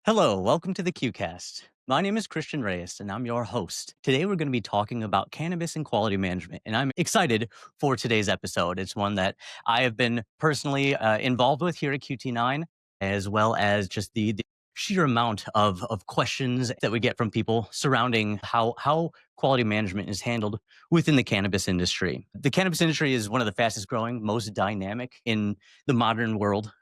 Hello, welcome to the Q-Cast. My name is Christian Reyes, and I'm your host. Today, we're going to be talking about cannabis and quality management, and I'm excited for today's episode. It's one that I have been personally involved with here at QT9, as well as just the sheer amount of questions that we get from people surrounding how quality management is handled within the cannabis industry. The cannabis industry is one of the fastest growing, most dynamic in the modern world.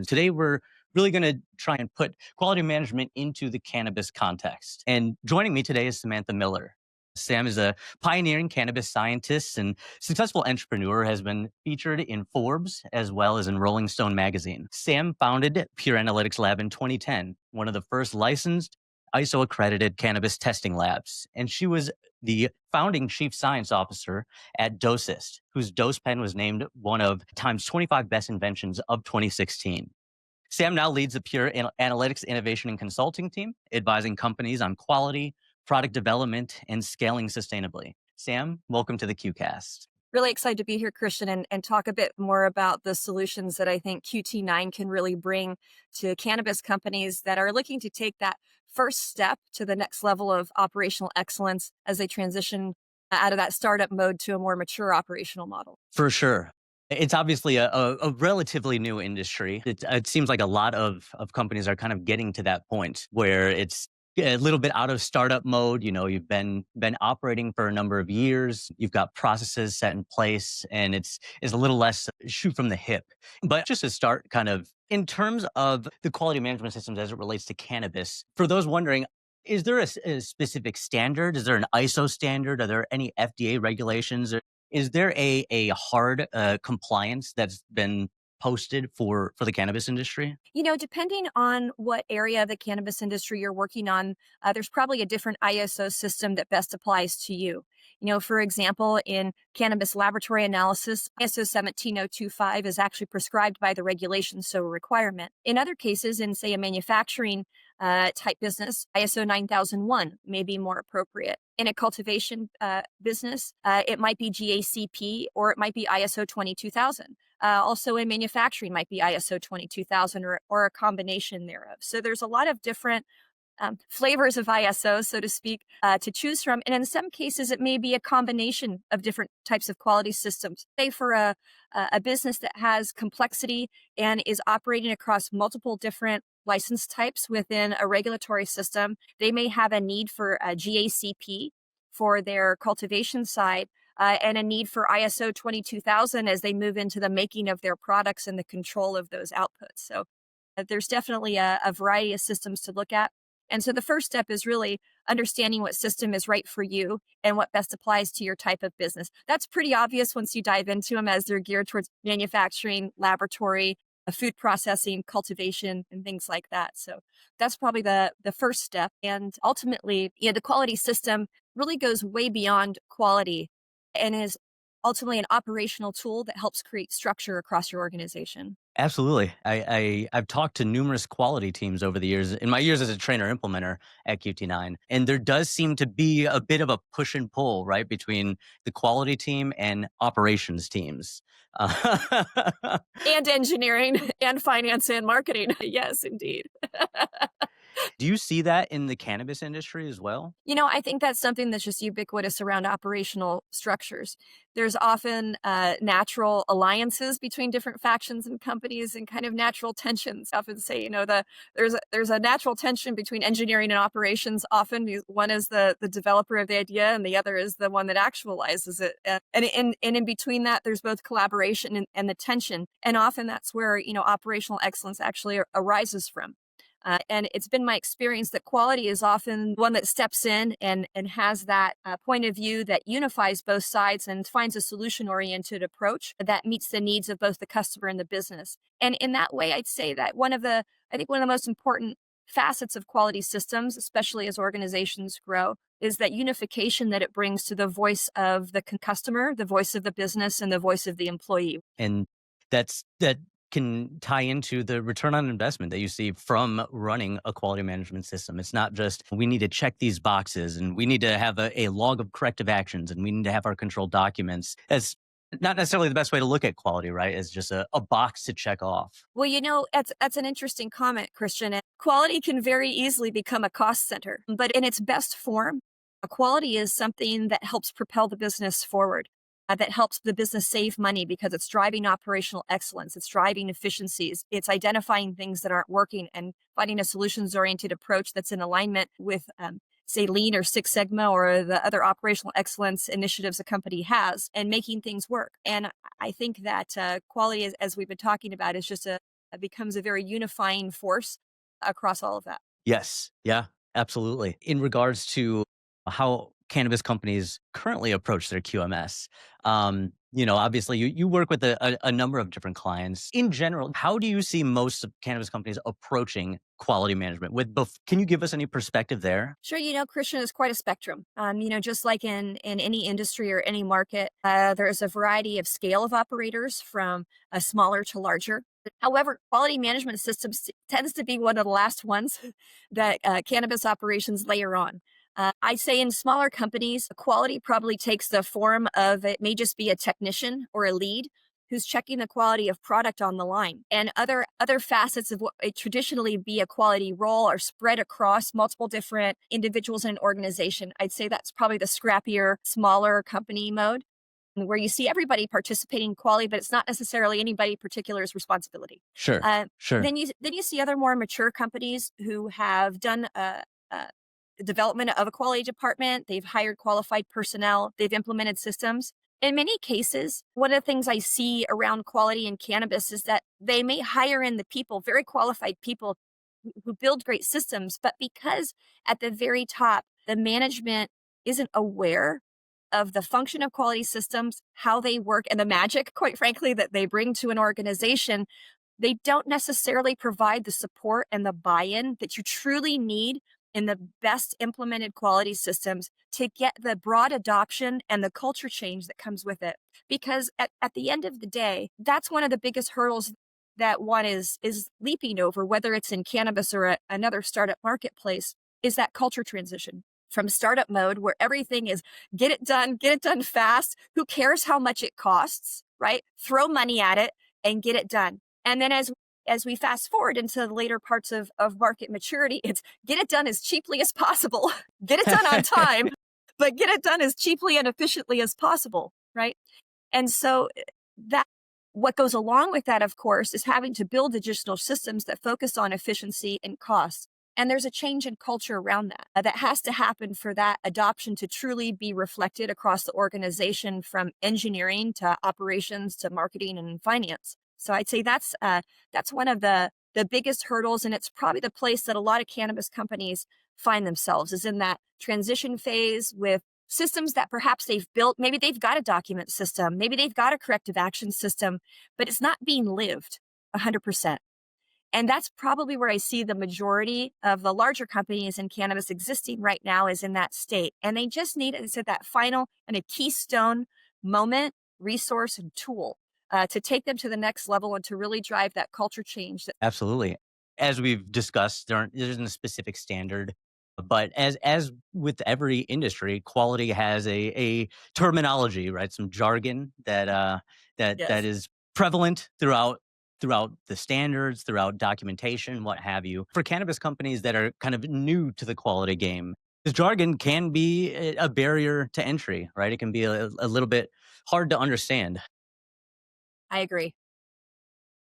Today, we're really going to try and put quality management into the cannabis context. And joining me today is Samantha Miller. Sam is a pioneering cannabis scientist and successful entrepreneur, has been featured in Forbes as well as in Rolling Stone magazine. Sam founded Pure Analytics Lab in 2010, one of the first licensed ISO accredited cannabis testing labs. And she was the founding chief science officer at Dosist, whose dose pen was named one of Time's 25 best inventions of 2016. Sam now leads the Pure Analytics Innovation and Consulting team, advising companies on quality, product development, and scaling sustainably. Sam, welcome to the QCast. Really excited to be here, Christian, and talk a bit more about the solutions that I think QT9 can really bring to cannabis companies that are looking to take that first step to the next level of operational excellence as they transition out of that startup mode to a more mature operational model. For sure. It's obviously a relatively new industry. It seems like a lot of companies are kind of getting to that point where it's a little bit out of startup mode. You know, you've been operating for a number of years. You've got processes set in place, and it's a little less shoot from the hip. But just to start, kind of in terms of the quality management systems as it relates to cannabis, for those wondering, is there a specific standard? Is there an ISO standard? Are there any FDA regulations? Is there a hard compliance that's been posted for the cannabis industry? Depending on what area of the cannabis industry you're working on, there's probably a different ISO system that best applies to you. For example, in cannabis laboratory analysis, ISO 17025 is actually prescribed by the regulations, so a requirement. In other cases, in say a manufacturing type business, ISO 9001 may be more appropriate. In a cultivation business, it might be GACP or it might be ISO 22000. Also in manufacturing might be ISO 22000 or a combination thereof. So there's a lot of different flavors of ISO, so to speak, to choose from. And in some cases, it may be a combination of different types of quality systems. Say for a business that has complexity and is operating across multiple different license types within a regulatory system, they may have a need for a GACP for their cultivation side, and a need for ISO 22000 as they move into the making of their products and the control of those outputs. So there's definitely a variety of systems to look at. And so the first step is really understanding what system is right for you and what best applies to your type of business. That's pretty obvious once you dive into them, as they're geared towards manufacturing, laboratory, food processing, cultivation, and things like that. So that's probably the first step. And ultimately, the quality system really goes way beyond quality and is ultimately an operational tool that helps create structure across your organization. Absolutely. I've talked to numerous quality teams over the years, in my years as a trainer implementer at QT9, and there does seem to be a bit of a push and pull, right, between the quality team and operations teams. And engineering and finance and marketing. Yes, indeed. Do you see that in the cannabis industry as well? I think that's something that's just ubiquitous around operational structures. There's often natural alliances between different factions and companies, and kind of natural tensions. I often say, there's a natural tension between engineering and operations. Often, one is the developer of the idea, and the other is the one that actualizes it. And in between that, there's both collaboration and the tension. And often, that's where operational excellence actually arises from. And it's been my experience that quality is often one that steps in and has that point of view that unifies both sides and finds a solution-oriented approach that meets the needs of both the customer and the business. And in that way, I'd say that one of the most important facets of quality systems, especially as organizations grow, is that unification that it brings to the voice of the customer, the voice of the business, and the voice of the employee. And that can tie into the return on investment that you see from running a quality management system. It's not just we need to check these boxes and we need to have a log of corrective actions and we need to have our control documents. Not necessarily the best way to look at quality, right? It's just a box to check off. Well, that's an interesting comment, Christian. And quality can very easily become a cost center, but in its best form, quality is something that helps propel the business forward, that helps the business save money because it's driving operational excellence, it's driving efficiencies, it's identifying things that aren't working and finding a solutions oriented approach that's in alignment with, say, Lean or Six Sigma or the other operational excellence initiatives a company has and making things work. And I think that quality, as we've been talking about, is just becomes a very unifying force across all of that. Yes. Yeah, absolutely. In regards to how cannabis companies currently approach their QMS, obviously you work with a number of different clients. In general, how do you see most of cannabis companies approaching quality management? Can you give us any perspective there? Sure, Christian, is quite a spectrum. Just like in any industry or any market, there's a variety of scale of operators from smaller to larger. However, quality management systems tends to be one of the last ones that cannabis operations layer on. I'd say in smaller companies, quality probably takes the form of it may just be a technician or a lead who's checking the quality of product on the line. And other facets of what would traditionally be a quality role are spread across multiple different individuals in an organization. I'd say that's probably the scrappier, smaller company mode where you see everybody participating in quality, but it's not necessarily anybody particular's responsibility. Sure. Uh, Sure. then you see other more mature companies who have done the development of a quality department. They've hired qualified personnel. They've implemented systems. In many cases, one of the things I see around quality in cannabis is that they may hire in the people, very qualified people who build great systems, but because at the very top, the management isn't aware of the function of quality systems, how they work, and the magic, quite frankly, that they bring to an organization, they don't necessarily provide the support and the buy-in that you truly need in the best implemented quality systems to get the broad adoption and the culture change that comes with it. Because at the end of the day, that's one of the biggest hurdles that one is leaping over, whether it's in cannabis or another startup marketplace, is that culture transition from startup mode where everything is get it done fast. Who cares how much it costs, right? Throw money at it and get it done. And then as we fast forward into the later parts of market maturity, it's get it done as cheaply as possible, get it done on time, but get it done as cheaply and efficiently as possible, right? And so that what goes along with that, of course, is having to build additional systems that focus on efficiency and cost. And there's a change in culture around that that has to happen for that adoption to truly be reflected across the organization from engineering to operations to marketing and finance. So I'd say that's one of the biggest hurdles, and it's probably the place that a lot of cannabis companies find themselves is in that transition phase with systems that perhaps they've built. Maybe they've got a document system, maybe they've got a corrective action system, but it's not being lived 100%. And that's probably where I see the majority of the larger companies in cannabis existing right now is in that state. And they just need, as I said, that final and a keystone moment, resource, and tool to take them to the next level and to really drive that culture change. Absolutely. As we've discussed, there isn't a specific standard, but as with every industry, quality has a terminology, right? Some jargon that Yes. is prevalent throughout the standards, throughout documentation, what have you. For cannabis companies that are kind of new to the quality game, this jargon can be a barrier to entry, right? It can be a little bit hard to understand. I agree.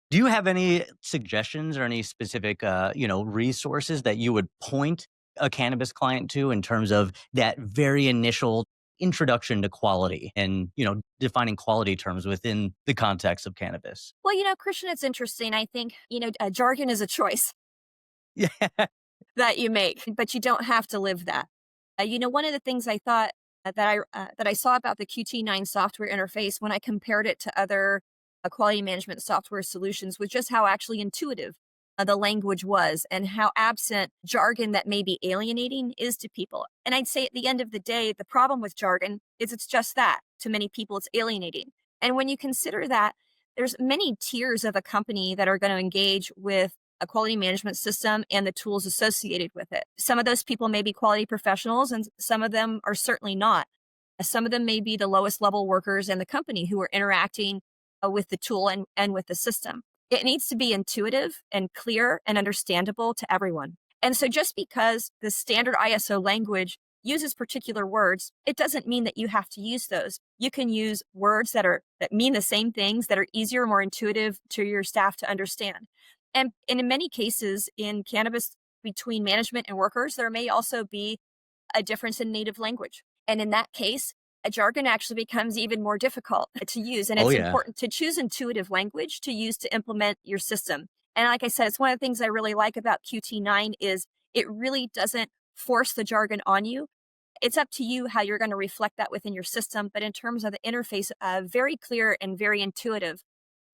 Do you have any suggestions or any specific, resources that you would point a cannabis client to in terms of that very initial introduction to quality and, defining quality terms within the context of cannabis? Well, Christian, it's interesting. I think, jargon is a choice Yeah. that you make, but you don't have to live that. One of the things I thought that I saw about the QT9 software interface when I compared it to other quality management software solutions was just how actually intuitive the language was and how absent jargon that may be alienating is to people. And I'd say at the end of the day, the problem with jargon is it's just that. To many people, it's alienating. And when you consider that, there's many tiers of a company that are going to engage with a quality management system and the tools associated with it. Some of those people may be quality professionals, and some of them are certainly not. Some of them may be the lowest level workers in the company who are interacting with the tool and with the system. It needs to be intuitive and clear and understandable to everyone. And so just because the standard ISO language uses particular words, it doesn't mean that you have to use those. You can use words that mean the same things, that are easier, more intuitive to your staff to understand. And in many cases in cannabis, between management and workers, there may also be a difference in native language. And in that case, a jargon actually becomes even more difficult to use. And Oh, it's yeah. important to choose intuitive language to use to implement your system. And like I said, it's one of the things I really like about QT9 is it really doesn't force the jargon on you. It's up to you how you're going to reflect that within your system. But in terms of the interface, very clear and very intuitive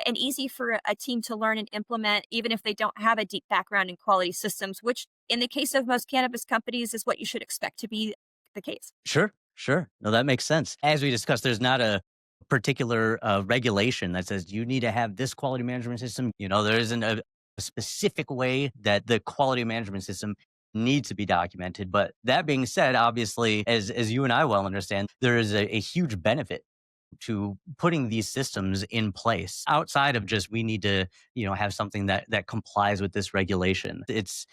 and easy for a team to learn and implement, even if they don't have a deep background in quality systems, which in the case of most cannabis companies is what you should expect to be the case. Sure, sure. No, that makes sense. As we discussed, there's not a particular regulation that says you need to have this quality management system. There isn't a specific way that the quality management system needs to be documented. But that being said, obviously, as you and I well understand, there is a huge benefit to putting these systems in place outside of just we need to have something that complies with this regulation. It's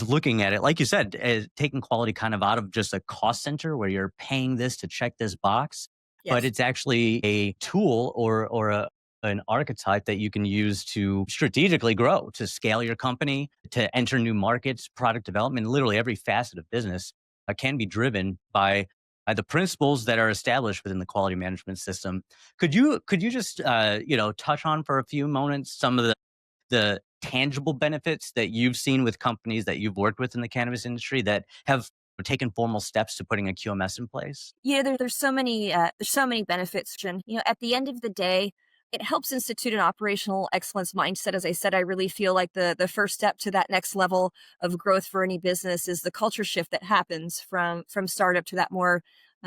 looking at it like you said, as taking quality kind of out of just a cost center where you're paying this to check this box, but Yes. it's actually a tool or an archetype that you can use to strategically grow, to scale your company, to enter new markets. Product development, literally every facet of business can be driven by the principles that are established within the quality management system. Could you just touch on for a few moments some of the tangible benefits that you've seen with companies that you've worked with in the cannabis industry that have taken formal steps to putting a QMS in place? Yeah, there's so many benefits. And at the end of the day, it helps institute an operational excellence mindset. As I said, I really feel like the first step to that next level of growth for any business is the culture shift that happens from startup to that more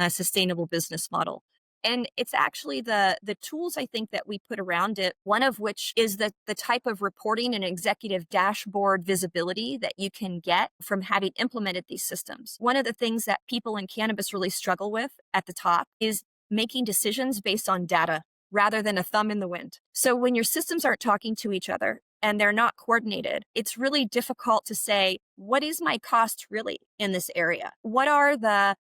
sustainable business model. And it's actually the tools I think that we put around it. One of which is the type of reporting and executive dashboard visibility that you can get from having implemented these systems. One of the things that people in cannabis really struggle with at the top is making decisions based on data rather than a thumb in the wind. So when your systems aren't talking to each other and they're not coordinated, it's really difficult to say, what is my cost really in this area? What are the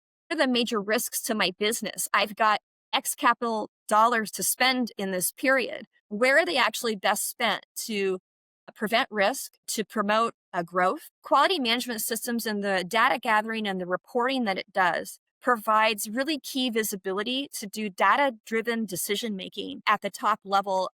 major risks to my business? I've got X capital dollars to spend in this period. Where are they actually best spent to prevent risk, to promote growth? Quality management systems and the data gathering and the reporting that it does provides really key visibility to do data driven decision making at the top level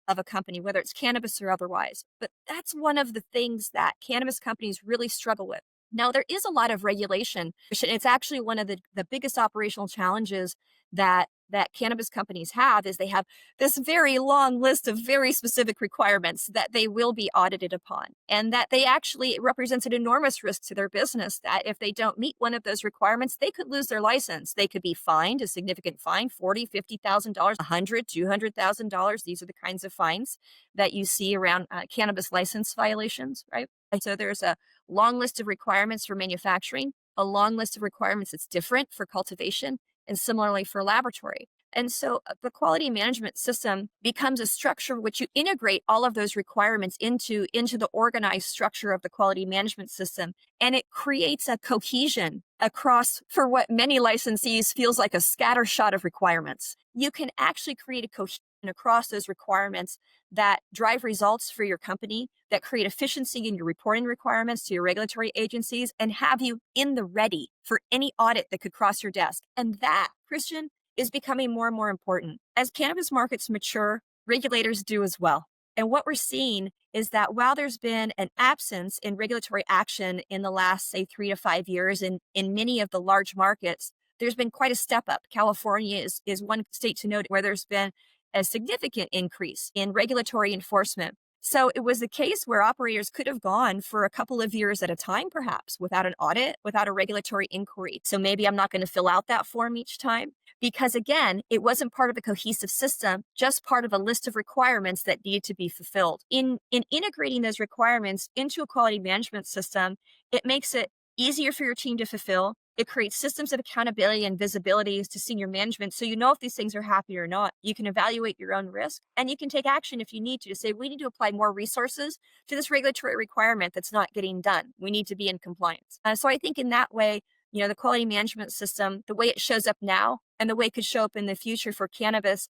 of a company, whether it's cannabis or otherwise. But that's one of the things that cannabis companies really struggle with. Now, there is a lot of regulation. It's actually one of the biggest operational challenges that cannabis companies have is they have this very long list of very specific requirements that they will be audited upon, and that they actually it represents an enormous risk to their business that if they don't meet one of those requirements, they could lose their license. They could be fined a significant fine, $40,000, $50,000, $100,000, $200,000. These are the kinds of fines that you see around cannabis license violations, right? And so there's a long list of requirements for manufacturing, a long list of requirements that's different for cultivation, and similarly for laboratory. And so the quality management system becomes a structure which you integrate all of those requirements into the organized structure of the quality management system. And it creates a cohesion across, for what many licensees feels like a scattershot of requirements. You can actually create a cohesion across those requirements that drive results for your company, that create efficiency in your reporting requirements to your regulatory agencies, and have you in the ready for any audit that could cross your desk. And that, Christian, is becoming more and more important. As cannabis markets mature, regulators do as well. And what we're seeing is that while there's been an absence in regulatory action in the last, say, 3 to 5 years in many of the large markets, there's been quite a step up. California is one state to note where there's been a significant increase in regulatory enforcement. So it was a case where operators could have gone for a couple of years at a time, perhaps, without an audit, without a regulatory inquiry. So maybe I'm not going to fill out that form each time because, again, it wasn't part of a cohesive system, just part of a list of requirements that needed to be fulfilled. In integrating those requirements into a quality management system, it makes it easier for your team to fulfill. It creates systems of accountability and visibility to senior management. So you know if these things are happy or not. You can evaluate your own risk and you can take action if you need to say, we need to apply more resources to this regulatory requirement that's not getting done. We need to be in compliance. So I think in that way, the quality management system, the way it shows up now and the way it could show up in the future for cannabis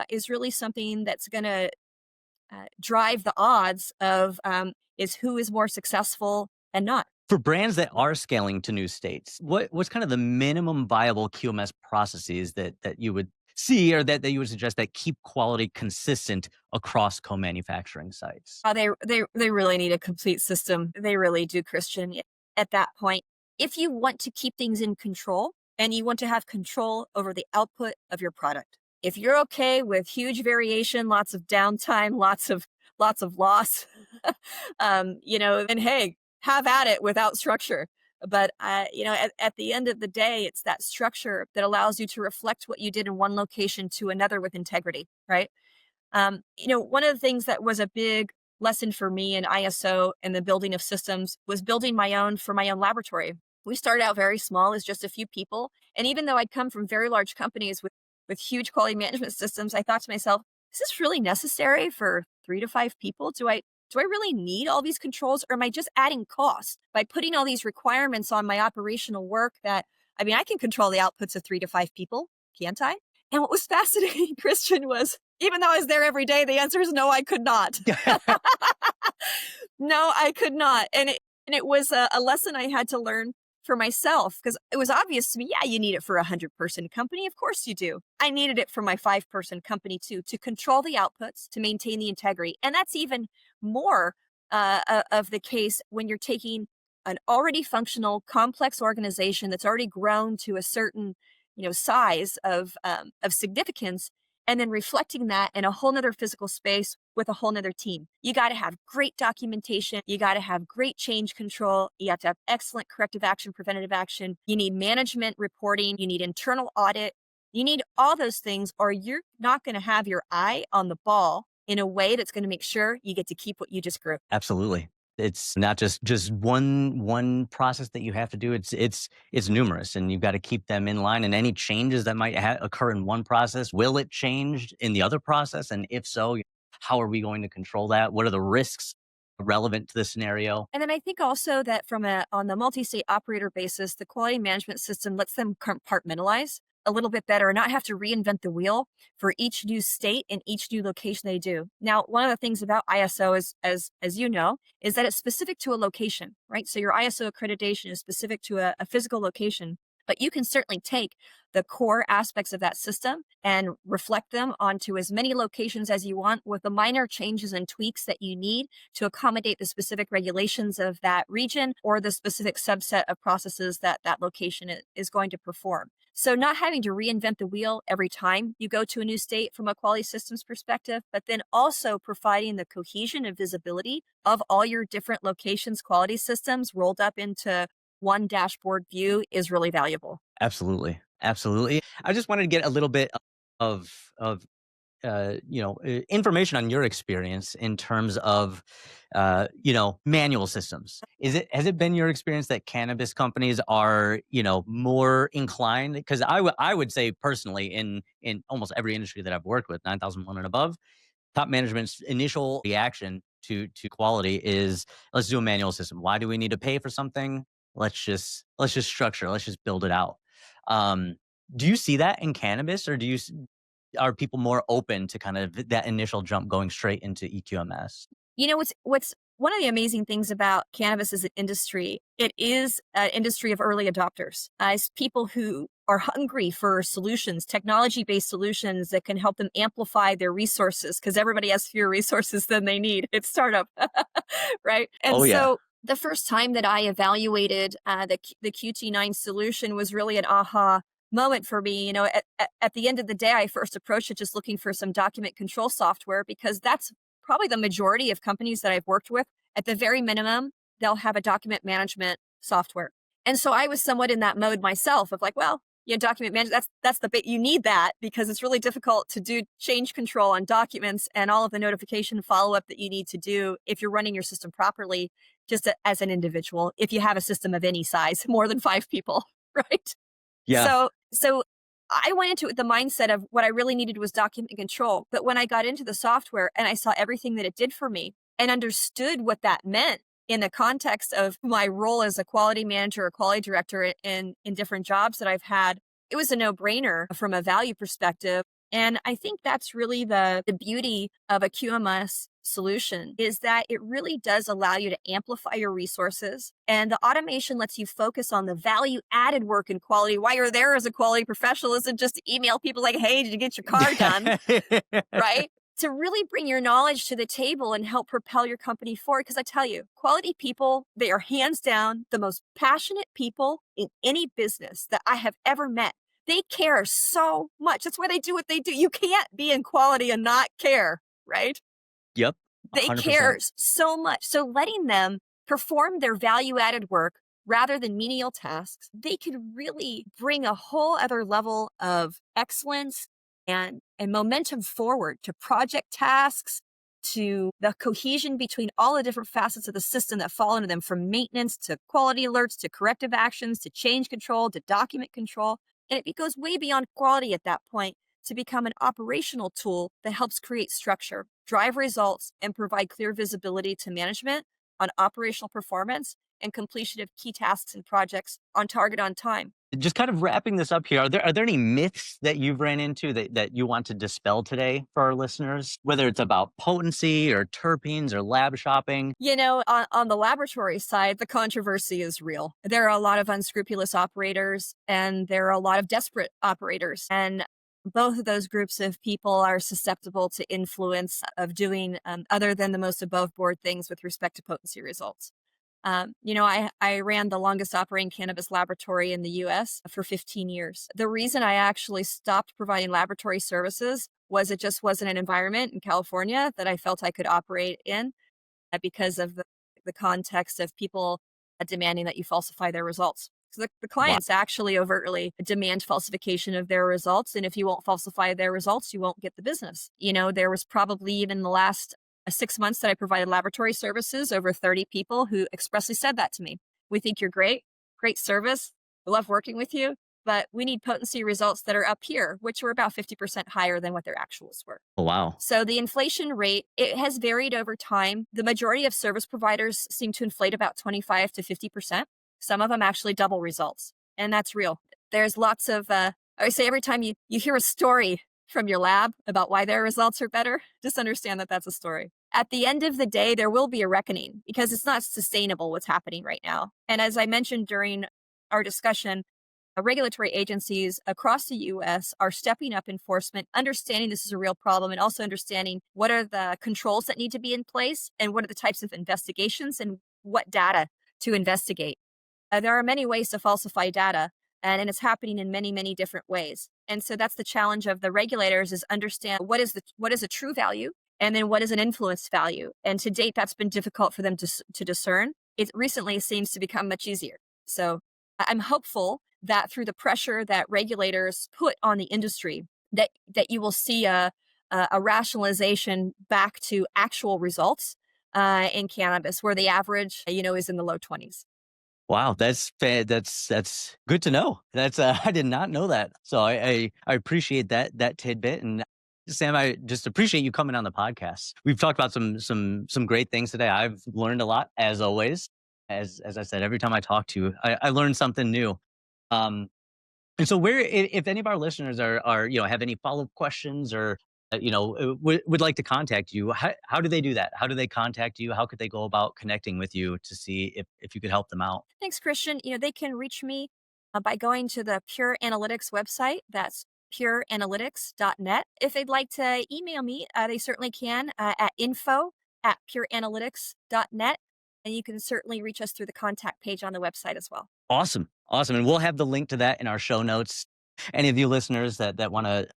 is really something that's going to drive the odds of is who is more successful and not. For brands that are scaling to new states, what's kind of the minimum viable QMS processes that you would see or that you would suggest that keep quality consistent across co-manufacturing sites? They really need a complete system. They really do, Christian. At that point, if you want to keep things in control and you want to have control over the output of your product, if you're okay with huge variation, lots of downtime, lots of loss, and hey, have at it without structure. But at the end of the day, it's that structure that allows you to reflect what you did in one location to another with integrity, right? One of the things that was a big lesson for me in ISO and the building of systems was building my own laboratory. We started out very small as just a few people. And even though I'd come from very large companies with huge quality management systems, I thought to myself, is this really necessary for 3 to 5 people? Do I really need all these controls, or am I just adding cost by putting all these requirements on my operational work I can control the outputs of 3 to 5 people, can't I? And what was fascinating, Christian, was even though I was there every day, the answer is no, I could not. No, I could not. And it was a lesson I had to learn for myself because it was obvious to me, yeah, you need it for a 100-person company. Of course you do. I needed it for my 5-person company too, to control the outputs, to maintain the integrity. And that's even more of the case when you're taking an already functional, complex organization that's already grown to a certain, size of significance, and then reflecting that in a whole nother physical space with a whole nother team. You got to have great documentation. You got to have great change control. You have to have excellent corrective action, preventative action. You need management reporting. You need internal audit. You need all those things, or you're not going to have your eye on the ball in a way that's going to make sure you get to keep what you just grew. Absolutely. It's not just one process that you have to do. It's numerous, and you've got to keep them in line. And any changes that might occur in one process, will it change in the other process? And if so, how are we going to control that? What are the risks relevant to the scenario? And then I think also that on the multi-state operator basis, the quality management system lets them compartmentalize a little bit better and not have to reinvent the wheel for each new state and each new location they do. Now, one of the things about ISO is, as you know, is that it's specific to a location, right? So your ISO accreditation is specific to a physical location, but you can certainly take the core aspects of that system and reflect them onto as many locations as you want with the minor changes and tweaks that you need to accommodate the specific regulations of that region or the specific subset of processes that that location is going to perform. So not having to reinvent the wheel every time you go to a new state from a quality systems perspective, but then also providing the cohesion and visibility of all your different locations, quality systems rolled up into one dashboard view is really valuable. Absolutely. Absolutely. I just wanted to get a little bit of information on your experience in terms of, manual systems. Has it been your experience that cannabis companies are, more inclined? Because I would say personally, in almost every industry that I've worked with, 9,001 and above, top management's initial reaction to quality is, let's do a manual system. Why do we need to pay for something? Let's just structure. Let's just build it out. Um, do you see that in cannabis, or are people more open to kind of that initial jump going straight into EQMS? What's one of the amazing things about cannabis as an industry, it is an industry of early adopters. As people who are hungry for solutions, technology-based solutions that can help them amplify their resources because everybody has fewer resources than they need. It's startup, right? And Oh yeah. so the first time that I evaluated the QT9 solution was really an aha moment for me. At the end of the day, I first approached it just looking for some document control software because that's probably the majority of companies that I've worked with. At the very minimum, they'll have a document management software. And so I was somewhat in that mode myself of like, well, document management, that's the bit you need that because it's really difficult to do change control on documents and all of the notification follow-up that you need to do if you're running your system properly, just as an individual, if you have a system of any size, more than 5 people. right? Yeah. So I went into it with the mindset of what I really needed was document control. But when I got into the software and I saw everything that it did for me and understood what that meant in the context of my role as a quality manager or quality director in different jobs that I've had, it was a no-brainer from a value perspective. And I think that's really the beauty of a QMS solution is that it really does allow you to amplify your resources. And the automation lets you focus on the value added work and quality. Why you're there as a quality professional isn't just to email people like, hey, did you get your car done? Right? To really bring your knowledge to the table and help propel your company forward. Because I tell you, quality people, they are hands down the most passionate people in any business that I have ever met. They care so much. That's why they do what they do. You can't be in quality and not care, right? Yep. They 100%. care so much. So letting them perform their value added work rather than menial tasks, they could really bring a whole other level of excellence and momentum forward to project tasks, to the cohesion between all the different facets of the system that fall into them, from maintenance to quality alerts to corrective actions to change control to document control. And it goes way beyond quality at that point to become an operational tool that helps create structure, drive results, and provide clear visibility to management on operational performance and completion of key tasks and projects on target on time. Just kind of wrapping this up here, are there any myths that you've ran into that you want to dispel today for our listeners? Whether it's about potency or terpenes or lab shopping? On the laboratory side, the controversy is real. There are a lot of unscrupulous operators and there are a lot of desperate operators. And both of those groups of people are susceptible to influence of doing other than the most above board things with respect to potency results. I ran the longest operating cannabis laboratory in the US for 15 years. The reason I actually stopped providing laboratory services was it just wasn't an environment in California that I felt I could operate in because of the context of people demanding that you falsify their results. So the Wow. clients actually overtly demand falsification of their results. And if you won't falsify their results, you won't get the business. There was probably even the last 6 months that I provided laboratory services, over 30 people who expressly said that to me. We think you're great, great service. We love working with you, but we need potency results that are up here, which were about 50% higher than what their actuals were. Oh, wow. So the inflation rate, it has varied over time. The majority of service providers seem to inflate about 25 to 50%. Some of them actually double results, and that's real. There's lots of, I would say every time you hear a story from your lab about why their results are better, just understand that that's a story. At the end of the day, there will be a reckoning because it's not sustainable what's happening right now. And as I mentioned during our discussion, regulatory agencies across the US are stepping up enforcement, understanding this is a real problem, and also understanding what are the controls that need to be in place and what are the types of investigations and what data to investigate. There are many ways to falsify data, and it's happening in many, many different ways. And so that's the challenge of the regulators is understand what is a true value and then what is an influenced value. And to date, that's been difficult for them to discern. It recently seems to become much easier. So I'm hopeful that through the pressure that regulators put on the industry, that you will see a rationalization back to actual results in cannabis, where the average, is in the low 20s. Wow, that's good to know. That's I did not know that. So I appreciate that tidbit. And Sam, I just appreciate you coming on the podcast. We've talked about some great things today. I've learned a lot as always. As I said, every time I talk to you, I learn something new. Um, and so, if any of our listeners are have any follow up questions or would like to contact you, how do they do that? How do they contact you? How could they go about connecting with you to see if you could help them out? Thanks, Christian. They can reach me by going to the Pure Analytics website. That's pureanalytics.net. If they'd like to email me, they certainly can at info@pureanalytics.net. And you can certainly reach us through the contact page on the website as well. Awesome, awesome, and we'll have the link to that in our show notes. Any of you listeners that want to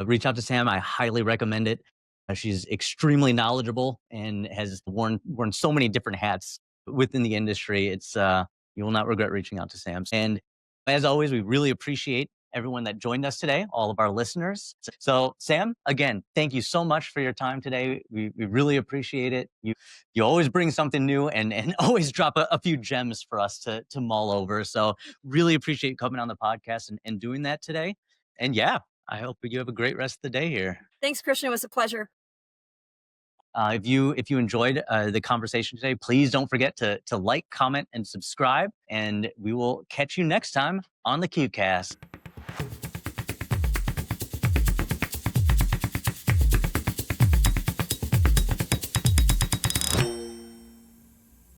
reach out to Sam, I highly recommend it. She's extremely knowledgeable and has worn so many different hats within the industry. It's you will not regret reaching out to Sam. And as always, we really appreciate everyone that joined us today, all of our listeners. So, Sam, again, thank you so much for your time today. We really appreciate it. You always bring something new and always drop a few gems for us to mull over. So, really appreciate you coming on the podcast and doing that today. And yeah, I hope you have a great rest of the day here. Thanks, Christian. It was a pleasure. If you enjoyed the conversation today, please don't forget to like, comment, and subscribe. And we will catch you next time on the Q-Cast.